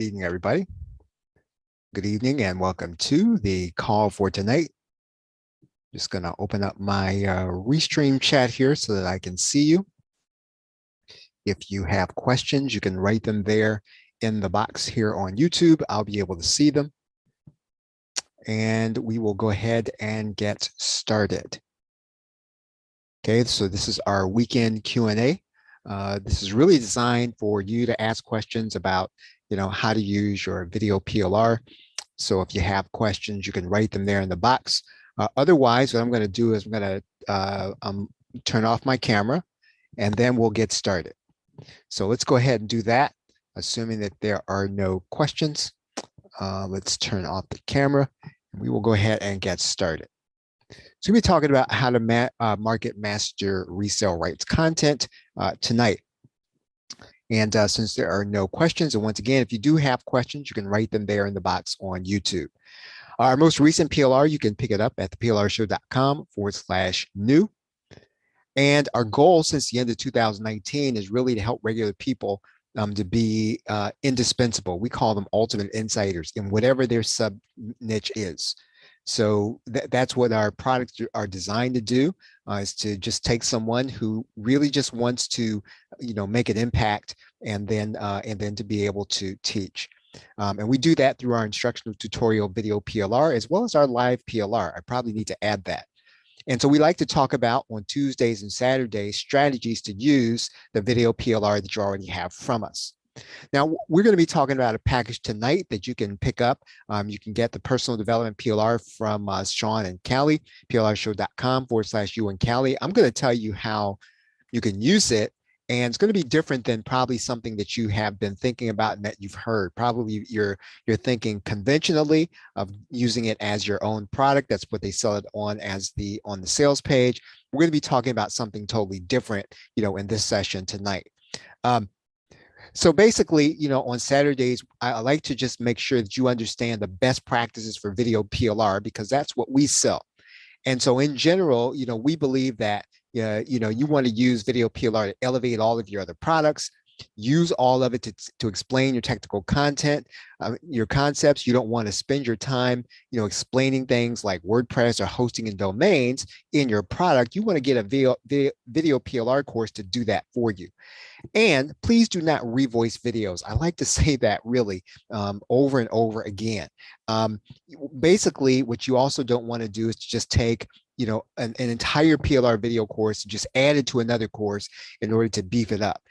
Evening, everybody. Good evening and welcome to the call for tonight. Just going to open up my Restream chat here so that I can see you. If you have questions, you can write them there in the box here on YouTube. I'll be able to see them. And we will go ahead and get started. Okay, so this is our weekend Q&A. This is really designed for you to ask questions about, how to use your video PLR. So if you have questions, you can write them there in the box. Otherwise, what I'm going to do is I'm going to turn off my camera and then we'll get started. So let's go ahead and do that, assuming that there are no questions. Let's turn off the camera and we will go ahead and get started. So we're talking about how to market master resale rights content tonight. And since there are no questions, and once again, if you do have questions, you can write them there in the box on YouTube. Our most recent PLR, you can pick it up at theplrshow.com/new. And our goal since the end of 2019 is really to help regular people to be indispensable. We call them ultimate insiders in whatever their sub niche is. So that's what our products are designed to do, is to just take someone who really just wants to, make an impact and then to be able to teach. And we do that through our instructional tutorial video PLR, as well as our live PLR. I probably need to add that. And so we like to talk about on Tuesdays and Saturdays, strategies to use the video PLR that you already have from us. Now, we're going to be talking about a package tonight that you can pick up. You can get the personal development PLR from Yusuan and Cally, plrshow.com/Yusuan and Cally. I'm going to tell you how you can use it, and it's going to be different than probably something that you have been thinking about and that you've heard. Probably you're thinking conventionally of using it as your own product. That's what they sell it on on the sales page. We're going to be talking about something totally different, in this session tonight. So basically, on Saturdays, I like to just make sure that you understand the best practices for video PLR, because that's what we sell. And so in general, we believe that, you want to use video PLR to elevate all of your other products, use all of it to explain your technical content, your concepts. You don't want to spend your time, explaining things like WordPress or hosting and domains in your product. You want to get a video PLR course to do that for you. And please do not revoice videos. I like to say that really over and over again. Basically, what you also don't want to do is to just take an entire PLR video course and just add it to another course in order to beef it up.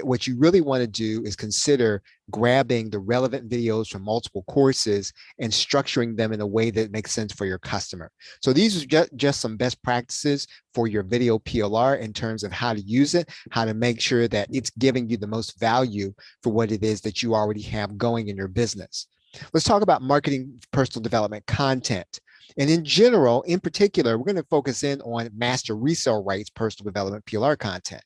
What you really want to do is consider grabbing the relevant videos from multiple courses and structuring them in a way that makes sense for your customer. So these are just some best practices for your video PLR in terms of how to use it, how to make sure that it's giving you the most value for what it is that you already have going in your business. Let's talk about marketing personal development content. And in general, in particular, we're going to focus in on master resale rights personal development PLR content.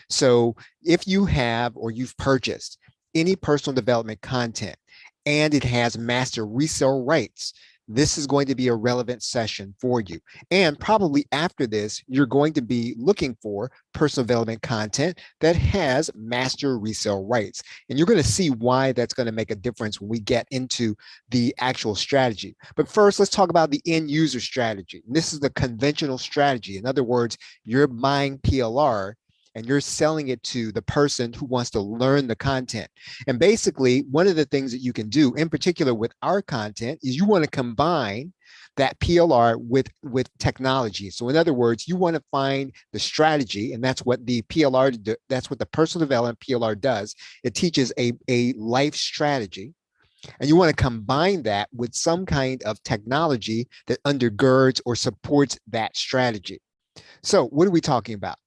So if you have or you've purchased any personal development content and it has master resale rights, this is going to be a relevant session for you. And probably after this, you're going to be looking for personal development content that has master resale rights. And you're going to see why that's going to make a difference when we get into the actual strategy. But first, let's talk about the end user strategy. And this is the conventional strategy. In other words, you're buying PLR and you're selling it to the person who wants to learn the content. And basically, one of the things that you can do, in particular with our content, is you want to combine that PLR with technology. So in other words, you want to find the strategy, and that's what the PLR, that's what the personal development PLR does. It teaches a life strategy. And you want to combine that with some kind of technology that undergirds or supports that strategy. So what are we talking about?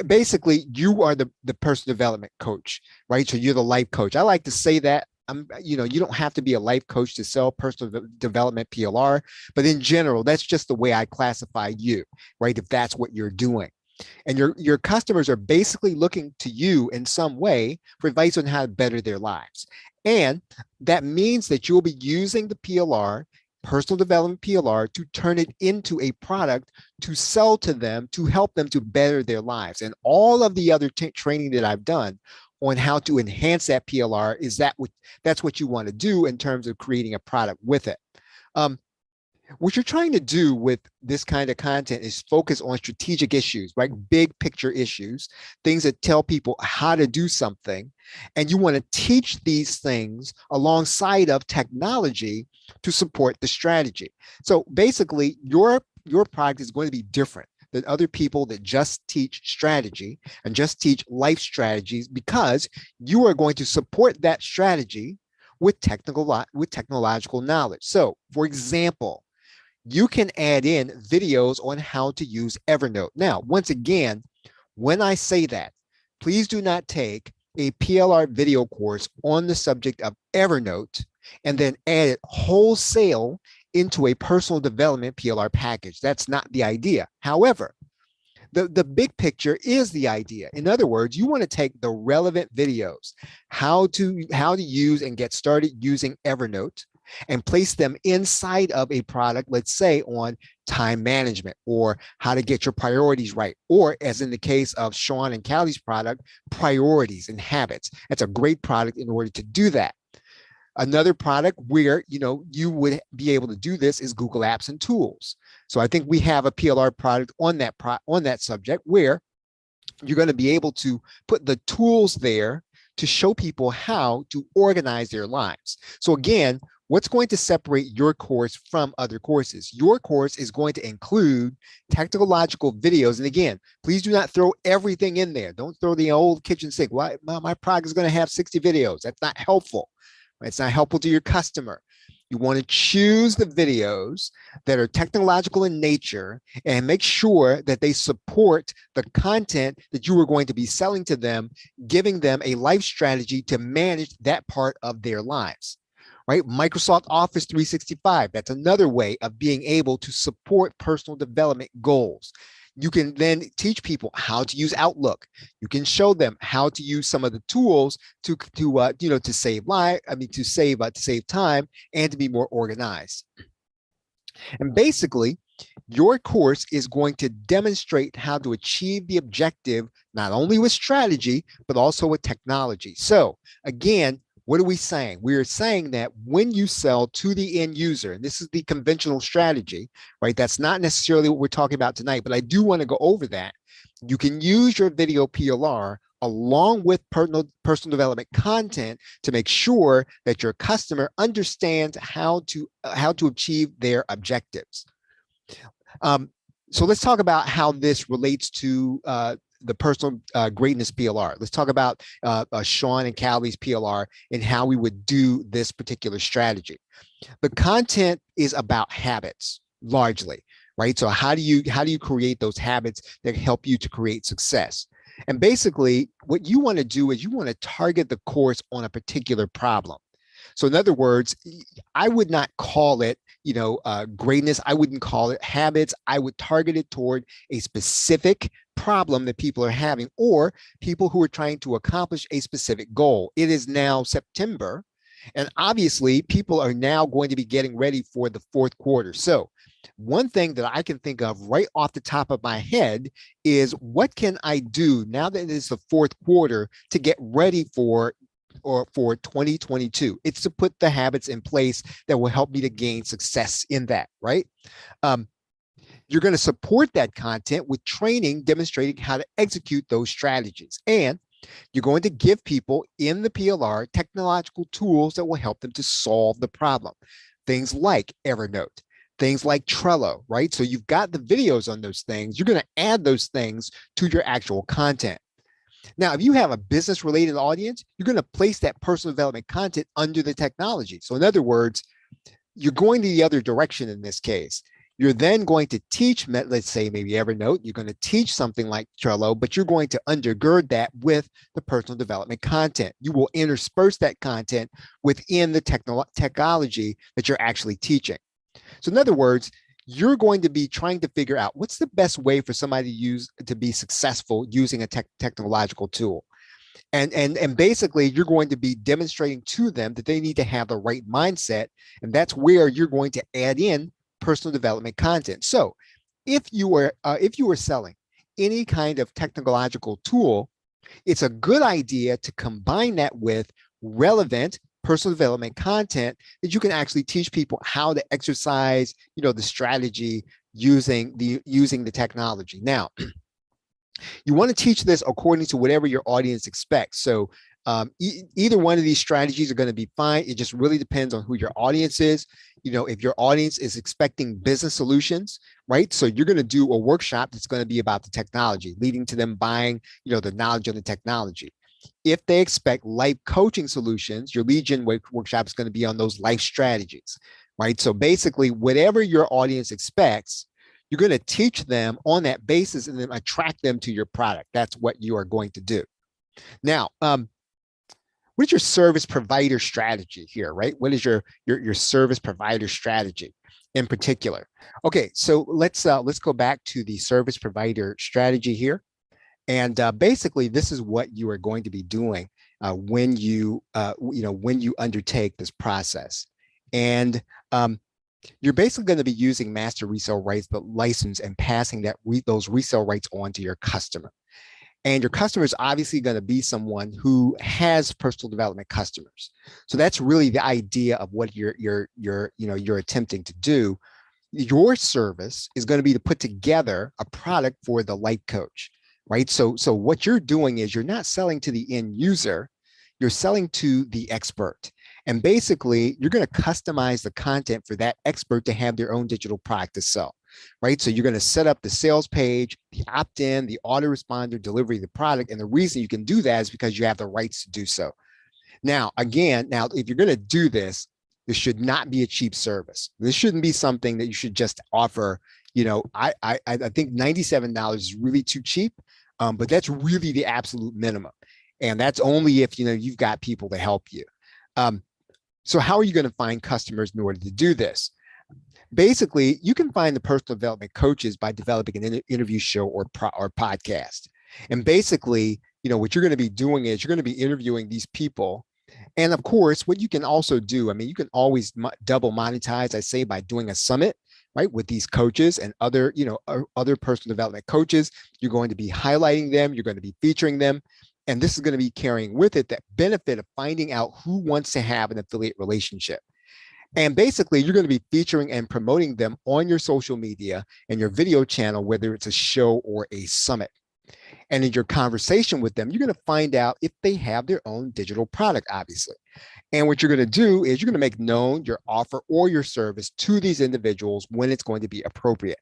Basically, you are the personal development coach, right? So you're the life coach. I like to say that. You don't have to be a life coach to sell personal development PLR, but in general, that's just the way I classify you, right? If that's what you're doing. And your customers are basically looking to you in some way for advice on how to better their lives. And that means that you'll be using the PLR, personal development PLR, to turn it into a product to sell to them, to help them to better their lives. And all of the other training that I've done on how to enhance that PLR, that's what you want to do in terms of creating a product with it. What you're trying to do with this kind of content is focus on strategic issues, right? Big picture issues, things that tell people how to do something. And you want to teach these things alongside of technology to support the strategy. So basically, your product is going to be different than other people that just teach strategy and just teach life strategies, because you are going to support that strategy with technological knowledge. So, for example, you can add in videos on how to use Evernote. Now, once again, when I say that, please do not take a PLR video course on the subject of Evernote and then add it wholesale into a personal development PLR package. That's not the idea. However, the big picture is the idea. In other words, you want to take the relevant videos, how to use and get started using Evernote, and place them inside of a product, let's say on time management or how to get your priorities right, or as in the case of Yusuan and Cally's product, priorities and habits. That's a great product in order to do that. Another product where you would be able to do this is Google Apps and Tools. So I think we have a PLR product on that subject where you're going to be able to put the tools there to show people how to organize their lives. So again, what's going to separate your course from other courses? Your course is going to include technological videos. And again, please do not throw everything in there. Don't throw the old kitchen sink. Well, my product is going to have 60 videos. That's not helpful. It's not helpful to your customer. You want to choose the videos that are technological in nature and make sure that they support the content that you are going to be selling to them, giving them a life strategy to manage that part of their lives. Right? Microsoft Office 365, that's another way of being able to support personal development goals. You can then teach people how to use Outlook. You can show them how to use some of the tools to save time and to be more organized. And basically, your course is going to demonstrate how to achieve the objective, not only with strategy, but also with technology. So again, what are we saying? We are saying that when you sell to the end user, and this is the conventional strategy, right? That's not necessarily what we're talking about tonight, but I do want to go over that. You can use your video PLR along with personal development content to make sure that your customer understands how to achieve their objectives. So let's talk about how this relates to the personal greatness PLR. Let's talk about Yusuan and Cally's PLR and how we would do this particular strategy. The content is about habits largely, right? So how do you create those habits that help you to create success? And basically, what you want to do is you want to target the course on a particular problem. So in other words, I would not call it, greatness. I wouldn't call it habits. I would target it toward a specific problem that people are having or people who are trying to accomplish a specific goal. It is now September, and obviously people are now going to be getting ready for the fourth quarter. So one thing that I can think of right off the top of my head is what can I do now that it is the fourth quarter to get ready for 2022. It's to put the habits in place that will help me to gain success in that, right? You're going to support that content with training demonstrating how to execute those strategies. And you're going to give people in the PLR technological tools that will help them to solve the problem. Things like Evernote, things like Trello, right? So you've got the videos on those things. You're going to add those things to your actual content. Now, if you have a business related audience, you're going to place that personal development content under the technology. So in other words, you're going the other direction in this case. You're then going to teach, let's say maybe Evernote, you're going to teach something like Trello, but you're going to undergird that with the personal development content. You will intersperse that content within the technology that you're actually teaching. So in other words, you're going to be trying to figure out what's the best way for somebody to be successful using a technological tool. And basically, you're going to be demonstrating to them that they need to have the right mindset. And that's where you're going to add in personal development content. So if you are selling any kind of technological tool, It's a good idea to combine that with relevant personal development content that you can actually teach people how to exercise, the strategy using the technology. Now, you want to teach this according to whatever your audience expects. So either one of these strategies are going to be fine. It just really depends on who your audience is. If your audience is expecting business solutions, right? So you're going to do a workshop that's going to be about the technology, leading to them buying, the knowledge of the technology. If they expect life coaching solutions, your lead gen workshop is going to be on those life strategies, right? So basically, whatever your audience expects, you're going to teach them on that basis and then attract them to your product. That's what you are going to do. Now, what is your service provider strategy here, right? What is your service provider strategy in particular? Okay, so let's go back to the service provider strategy here. And basically, this is what you are going to be doing when you undertake this process. And you're basically going to be using master resale rights, but license and passing those resale rights on to your customer. And your customer is obviously going to be someone who has personal development customers. So that's really the idea of what you're attempting to do. Your service is going to be to put together a product for the life coach, right? So what you're doing is you're not selling to the end user, you're selling to the expert. And basically, you're going to customize the content for that expert to have their own digital product to sell, right? So you're going to set up the sales page, the opt-in, the autoresponder, delivery of the product. And the reason you can do that is because you have the rights to do so. Now, again, if you're going to do this, this should not be a cheap service. This shouldn't be something that you should just offer. I think $97 is really too cheap, but that's really the absolute minimum. And that's only if, you've got people to help you. So how are you going to find customers in order to do this? Basically, you can find the personal development coaches by developing an interview show or podcast. And basically, what you're going to be doing is you're going to be interviewing these people. And of course, what you can also do, you can always double monetize, I say, by doing a summit, right, with these coaches and other personal development coaches. You're going to be highlighting them. You're going to be featuring them. And this is going to be carrying with it that benefit of finding out who wants to have an affiliate relationship. And basically, you're going to be featuring and promoting them on your social media and your video channel, whether it's a show or a summit. And in your conversation with them, you're going to find out if they have their own digital product, obviously. And what you're going to do is you're going to make known your offer or your service to these individuals when it's going to be appropriate.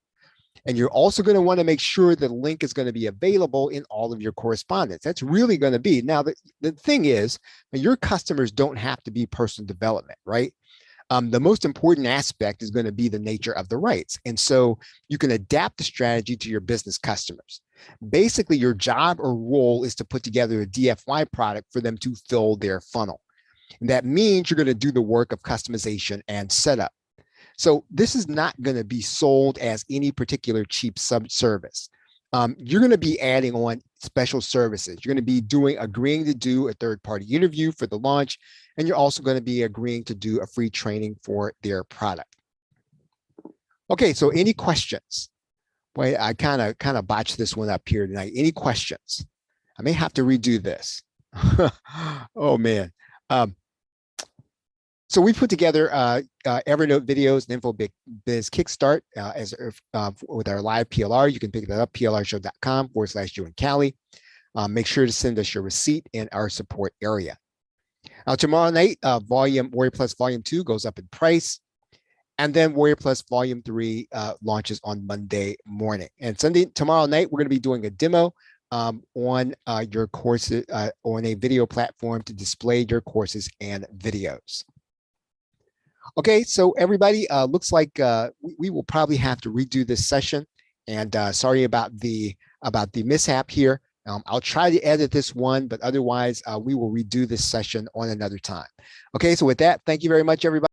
And you're also going to want to make sure the link is going to be available in all of your correspondence. That's really going to be. Now, the thing is, your customers don't have to be personal development, right? The most important aspect is going to be the nature of the rights. And so you can adapt the strategy to your business customers. Basically, your job or role is to put together a DFY product for them to fill their funnel. And that means you're going to do the work of customization and setup. So this is not going to be sold as any particular cheap service. You're going to be adding on special services. You're going to be agreeing to do a third-party interview for the launch, and you're also going to be agreeing to do a free training for their product. Okay, so any questions? Wait, I kind of botched this one up here tonight. Any questions? I may have to redo this. Oh man. So we put together Evernote videos and InfoBiz Kickstart with our live PLR. You can pick that up, plrshow.com/Yusuan and Cally. Make sure to send us your receipt in our support area. Tomorrow night, Warrior Plus Volume 2 goes up in price. And then Warrior Plus Volume 3 launches on Monday morning. And tomorrow night, we're going to be doing a demo on your courses, on a video platform to display your courses and videos. Okay, so everybody, looks like we will probably have to redo this session. And sorry about the mishap here. I'll try to edit this one, but otherwise we will redo this session on another time. Okay, so with that, thank you very much, everybody.